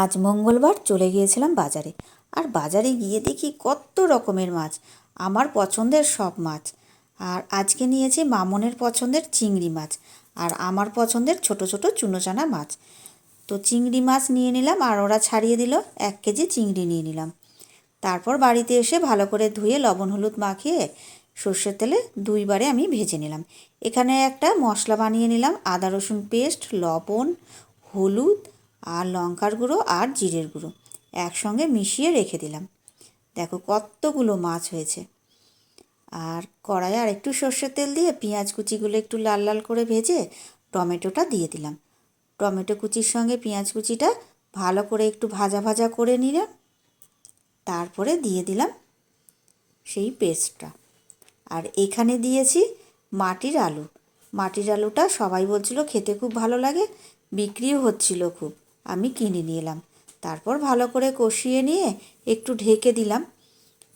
আজ মঙ্গলবার চলে গিয়েছিলাম বাজারে। আর বাজারে গিয়ে দেখি কত রকমের মাছ, আমার পছন্দের সব মাছ। আর আজকে নিয়েছি মামনের পছন্দের চিংড়ি মাছ আর আমার পছন্দের ছোট ছোট চুনোচানা মাছ। তো চিংড়ি মাছ নিয়ে নিলাম আর ওরা ছাড়িয়ে দিল, 1 কেজি চিংড়ি নিয়ে নিলাম। তারপর বাড়িতে এসে ভালো করে ধুয়ে লবণ হলুদ মাখিয়ে সর্ষের তেলে 2 বারে আমি ভেজে নিলাম। এখানে একটা মশলা বানিয়ে নিলাম, আদা রসুন পেস্ট, লবণ, হলুদ আর লঙ্কার গুঁড়ো আর জিরের গুঁড়ো একসঙ্গে মিশিয়ে রেখে দিলাম। দেখো কতগুলো মাছ হয়েছে। আর কড়াইয়ে আর একটু সর্ষের তেল দিয়ে পেঁয়াজ কুচিগুলো একটু লাল লাল করে ভেজে টমেটোটা দিয়ে দিলাম। টমেটো কুচির সঙ্গে পেঁয়াজ কুচিটা ভালো করে একটু ভাজা ভাজা করে নিলাম। তারপরে দিয়ে দিলাম সেই পেস্টটা। আর এখানে দিয়েছি মাটির আলু। মাটির আলুটা সবাই বলছিল খেতে খুব ভালো লাগে, বিক্রিও হচ্ছিল খুব, আমি কিনে নিয়ে এলাম। তারপর ভালো করে কষিয়ে নিয়ে একটু ঢেকে দিলাম।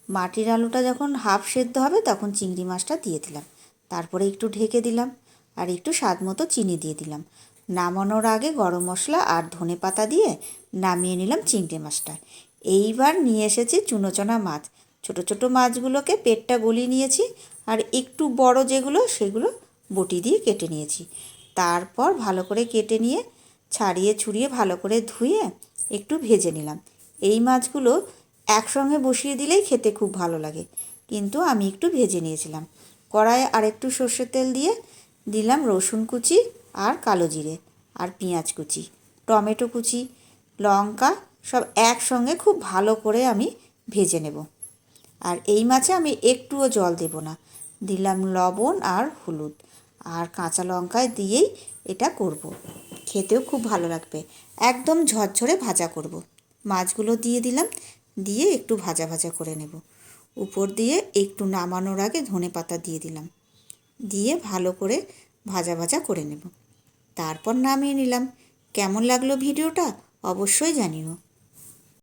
মাটির আলুটা যখন হাফ সেদ্ধ হবে তখন চিংড়ি মাছটা দিয়ে দিলাম। তারপরে একটু ঢেকে দিলাম আর একটু স্বাদ মতো চিনি দিয়ে দিলাম। নামানোর আগে গরম মশলা আর ধনে পাতা দিয়ে নামিয়ে নিলাম চিংড়ি মাছটা। এইবার নিয়ে এসেছি চুনোচনা মাছ। ছোট ছোট মাছগুলোকে পেটটা গলিয়ে নিয়েছি আর একটু বড় যেগুলো সেগুলো বটি দিয়ে কেটে নিয়েছি। তারপর ভালো করে কেটে নিয়ে ছাড়িয়ে ছুড়িয়ে ভালো করে ধুয়ে একটু ভেজে নিলাম। এই মাছগুলো একসঙ্গে বসিয়ে দিলেই খেতে খুব ভালো লাগে, কিন্তু আমি একটু ভেজে নিয়েছিলাম। কড়াইয়ে আর একটু সর্ষের তেল দিয়ে দিলাম রসুন কুচি আর কালো জিরে আর পেঁয়াজ কুচি, টমেটো কুচি, লঙ্কা সব একসঙ্গে খুব ভালো করে আমি ভেজে নেব। আর এই মাছে আমি একটুও জল দেব না, দিলাম লবণ আর হলুদ আর কাঁচা লঙ্কায় দিয়েই এটা করব। খেতেও খুব ভালো লাগবে, একদম ঝরঝরে ভাজা করব। মাছগুলো দিয়ে দিলাম, দিয়ে একটু ভাজা ভাজা করে নেব। উপর দিয়ে একটু নামানোর আগে ধনে পাতা দিয়ে দিলাম, দিয়ে ভালো করে ভাজা ভাজা করে নেব। তারপর নামিয়ে নিলাম। কেমন লাগলো ভিডিওটা অবশ্যই জানিও।